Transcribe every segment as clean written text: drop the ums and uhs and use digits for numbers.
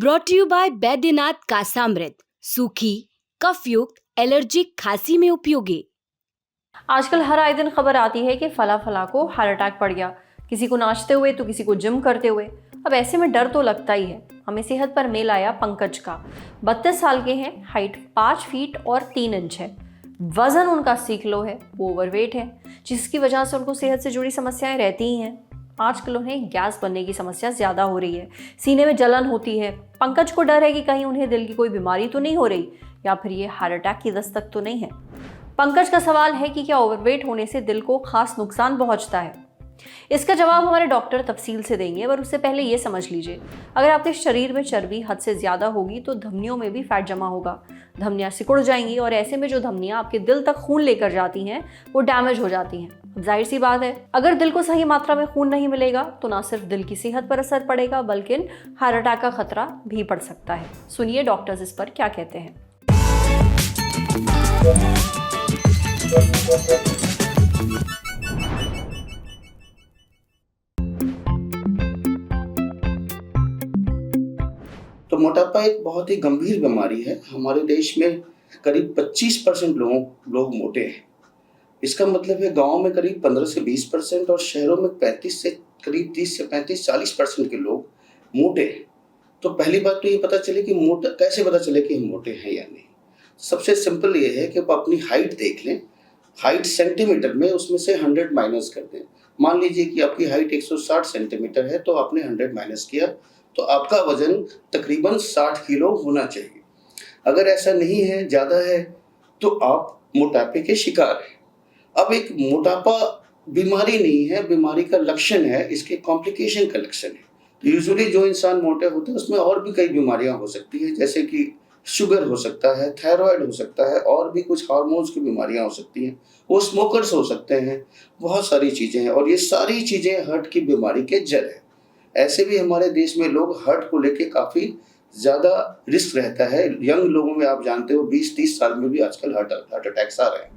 Brought you bye Baidyanath कासामृत, सूखी कफयुक्त allergic खांसी में उपयोगी। आजकल हर आए दिन खबर आती है कि फला फला को हार्ट अटैक पड़ गया, किसी को नाचते हुए तो किसी को जिम करते हुए। अब ऐसे में डर तो लगता ही है। हमें सेहत पर मेल आया पंकज का। 32 साल के हैं, हाइट 5 फीट और 3 इंच है, वजन उनका 80 किलो है, वो ओवरवेट है, जिसकी वजह से उनको सेहत से जुड़ी समस्याएं रहती ही हैं। आजकल उन्हें गैस बनने की समस्या ज़्यादा हो रही है, सीने में जलन होती है। पंकज को डर है कि कहीं उन्हें दिल की कोई बीमारी तो नहीं हो रही या फिर ये हार्ट अटैक की दस्तक तो नहीं है। पंकज का सवाल है कि क्या ओवरवेट होने से दिल को खास नुकसान पहुंचता है। इसका जवाब हमारे डॉक्टर तफसील से देंगे, पर उससे पहले ये समझ लीजिए, अगर आपके शरीर में चर्बी हद से ज़्यादा होगी तो धमनियों में भी फैट जमा होगा, धमनियाँ सिकुड़ जाएंगी और ऐसे में जो धमनियाँ आपके दिल तक खून लेकर जाती हैं वो डैमेज हो जाती हैं। अब जाहिर सी बात है, अगर दिल को सही मात्रा में खून नहीं मिलेगा तो ना सिर्फ दिल की सेहत पर असर पड़ेगा बल्कि हार्ट अटैक का खतरा भी पड़ सकता है। सुनिए डॉक्टर्स इस पर क्या कहते हैं। तो मोटापा एक बहुत ही गंभीर बीमारी है। हमारे देश में करीब 25% लोग मोटे हैं। इसका मतलब है गांव में करीब 15 से 20% और शहरों में 35 से करीब 30 से 35-40% के लोग मोटे हैं। तो पहली बात तो ये पता चले कि कैसे पता चले कि हम मोटे हैं या नहीं। सबसे सिंपल ये है कि आप अपनी हाइट देख लें। हाइट सेंटीमीटर में उसमें से 100 माइनस कर दें। मान लीजिए कि आपकी हाइट 160 सेंटीमीटर है, तो आपने 100 माइनस किया तो आपका वजन तकरीबन 60 किलो होना चाहिए। अगर ऐसा नहीं है, ज़्यादा है, तो आप मोटापे के शिकार हैं। अब एक मोटापा बीमारी नहीं है, बीमारी का लक्षण है, इसके कॉम्प्लिकेशन का लक्षण है। तो यूजुअली जो इंसान मोटे होते हैं उसमें और भी कई बीमारियां हो सकती हैं, जैसे कि शुगर हो सकता है, थायराइड हो सकता है, और भी कुछ हार्मोन्स की बीमारियां हो सकती हैं, वो स्मोकर्स हो सकते हैं, बहुत सारी चीज़ें हैं। और ये सारी चीज़ें हार्ट की बीमारी के जड़ है। ऐसे भी हमारे देश में लोग हार्ट को लेके काफ़ी ज़्यादा रिस्क रहता है। यंग लोगों में आप जानते हो 20-30 साल में भी आजकल हार्ट अटैक्स आ रहे हैं।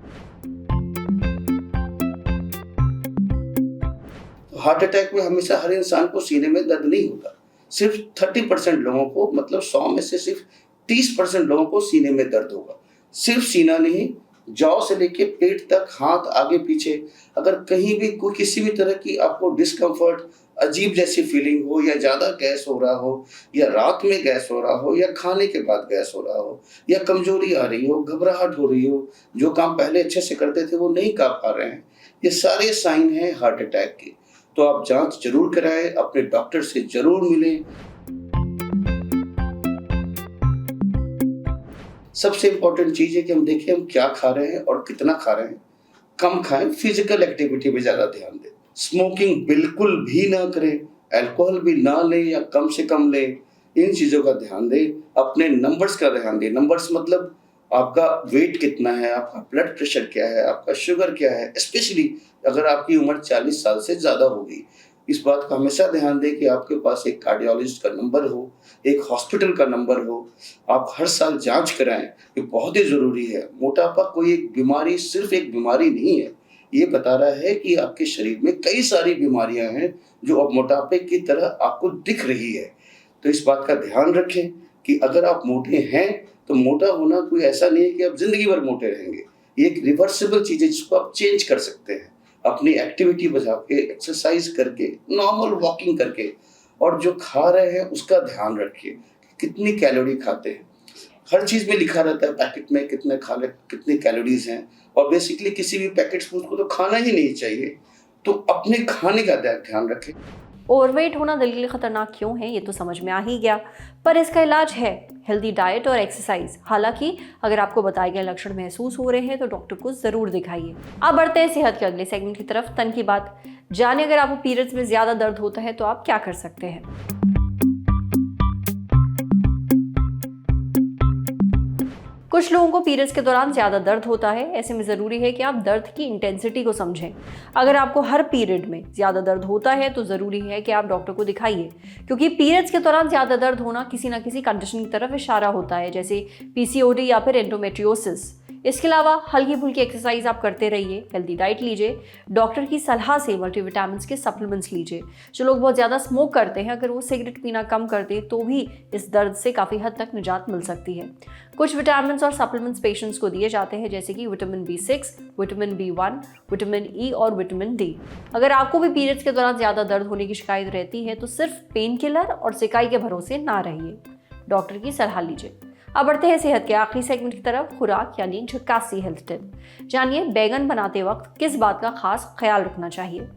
तो हार्ट अटैक में हमेशा हर इंसान को सीने में दर्द नहीं होता। सिर्फ 30% लोगों को, मतलब 100 में से सिर्फ 30% लोगों को सीने में दर्द होगा। सिर्फ सीना नहीं, जौ से लेके पेट तक, हाथ आगे पीछे, अगर कहीं भी कोई किसी भी तरह की आपको डिस्कम्फर्ट, अजीब जैसी फीलिंग हो, या ज़्यादा गैस हो रहा हो, या रात में गैस हो रहा हो, या खाने के बाद गैस हो रहा हो, या कमजोरी आ रही हो, घबराहट हो रही हो, जो काम पहले अच्छे से करते थे वो नहीं कर पा रहे हैं, ये सारे साइन हैं हार्ट अटैक के। तो आप जांच जरूर कराएं, अपने डॉक्टर से जरूर मिलें। सबसे इम्पोर्टेंट चीज़ है कि हम देखें हम क्या खा रहे हैं और कितना खा रहे हैं। कम खाएं, फिजिकल एक्टिविटी पे ज़्यादा ध्यान दें। स्मोकिंग बिल्कुल भी ना करें, अल्कोहल भी ना लें या कम से कम लें। इन चीज़ों का ध्यान दें। अपने नंबर्स का ध्यान दें। नंबर्स मतलब आपका वेट कितना है, आपका ब्लड प्रेशर क्या है, आपका शुगर क्या है, स्पेशली अगर आपकी उम्र 40 साल से ज़्यादा होगी। इस बात का हमेशा ध्यान दें कि आपके पास एक कार्डियोलॉजिस्ट का नंबर हो, एक हॉस्पिटल का नंबर हो। आप हर साल जांच कराएं, ये बहुत ही ज़रूरी है। मोटापा कोई एक बीमारी, सिर्फ एक बीमारी नहीं है, ये बता रहा है कि आपके शरीर में कई सारी बीमारियां हैं जो अब मोटापे की तरह आपको दिख रही है। तो इस बात का ध्यान रखें कि अगर आप मोटे हैं तो मोटा होना कोई ऐसा नहीं है कि आप जिंदगी भर मोटे रहेंगे। ये एक रिवर्सिबल चीज़ है जिसको आप चेंज कर सकते हैं अपनी एक्टिविटी बजा के, एक्सरसाइज करके, नॉर्मल वॉकिंग करके। और जो खा रहे हैं उसका ध्यान रखिए, कितनी कैलोरी खाते हैं। हर चीज़ में लिखा रहता है पैकेट में कितने कैलोरीज हैं, और बेसिकली किसी भी पैकेट फूड को तो खाना ही नहीं चाहिए। तो अपने खाने का ध्यान रखें। ओवरवेट होना दिल के लिए खतरनाक क्यों है ये तो समझ में आ ही गया, पर इसका इलाज है हेल्दी डाइट और एक्सरसाइज। हालांकि अगर आपको बताए गए लक्षण महसूस हो रहे हैं तो डॉक्टर को जरूर दिखाइए। अब बढ़ते हैं सेहत के अगले सेगमेंट की तरफ, तन की बात। जाने अगर आपको पीरियड्स में ज्यादा दर्द होता है तो आप क्या कर सकते हैं। कुछ लोगों को पीरियड्स के दौरान ज़्यादा दर्द होता है। ऐसे में ज़रूरी है कि आप दर्द की इंटेंसिटी को समझें। अगर आपको हर पीरियड में ज़्यादा दर्द होता है तो ज़रूरी है कि आप डॉक्टर को दिखाइए, क्योंकि पीरियड्स के दौरान ज़्यादा दर्द होना किसी न किसी कंडीशन की तरफ इशारा होता है, जैसे पीसीओडी या फिर एंडोमेट्रियोसिस। इसके अलावा हल्की फुल्की एक्सरसाइज आप करते रहिए, हेल्दी डाइट लीजिए, डॉक्टर की सलाह से मल्टीविटामिन के सप्लीमेंट्स लीजिए। जो लोग बहुत ज़्यादा स्मोक करते हैं, अगर वो सिगरेट पीना कम कर दे तो भी इस दर्द से काफ़ी हद तक निजात मिल सकती है। कुछ विटामिन और सप्लीमेंट्स पेशेंट्स को दिए जाते हैं, जैसे कि vitamin B6, vitamin B1, vitamin E और विटामिन D। अगर आपको भी पीरियड्स के दौरान ज़्यादा दर्द होने की शिकायत रहती है तो सिर्फ पेन किलर और सिकाई के भरोसे ना रहिए, डॉक्टर की सलाह लीजिए। अब बढ़ते हैं सेहत के आखिरी सेगमेंट की तरफ, खुराक यानी झक्कासी हेल्थ टिप। जानिए बैगन बनाते वक्त किस बात का खास ख्याल रखना चाहिए।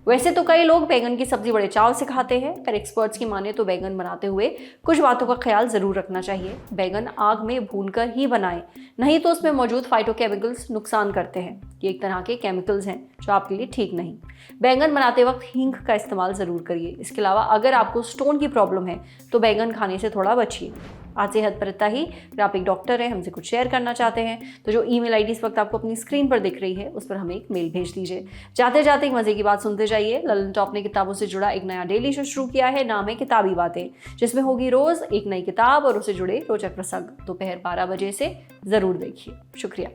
वैसे तो कई लोग बैंगन की सब्जी बड़े चाव से खाते हैं, पर एक्सपर्ट्स की माने तो बैंगन बनाते हुए कुछ बातों का ख्याल जरूर रखना चाहिए। बैंगन आग में भूनकर ही बनाएं, नहीं तो उसमें मौजूद फाइटोकेमिकल्स नुकसान करते हैं। ये एक तरह के केमिकल्स हैं जो आपके लिए ठीक नहीं। बैंगन बनाते वक्त हींग का इस्तेमाल जरूर करिए। इसके अलावा अगर आपको स्टोन की प्रॉब्लम है तो बैंगन खाने से थोड़ा बचिए। आज सेहत पर इतना ही। अगर आप एक डॉक्टर हैं, हमसे कुछ शेयर करना चाहते हैं तो जो ईमेल आईडी इस वक्त आपको अपनी स्क्रीन पर दिख रही है उस पर हमें एक मेल भेज दीजिए। जाते जाते एक मजे की बात सुनते जाइए। ललन टॉप ने किताबों से जुड़ा एक नया डेली शो शुरू किया है, नाम है किताबी बातें, जिसमें होगी रोज एक नई किताब और उससे जुड़े रोचक प्रसंग। दोपहर 12 बजे से जरूर देखिए। शुक्रिया।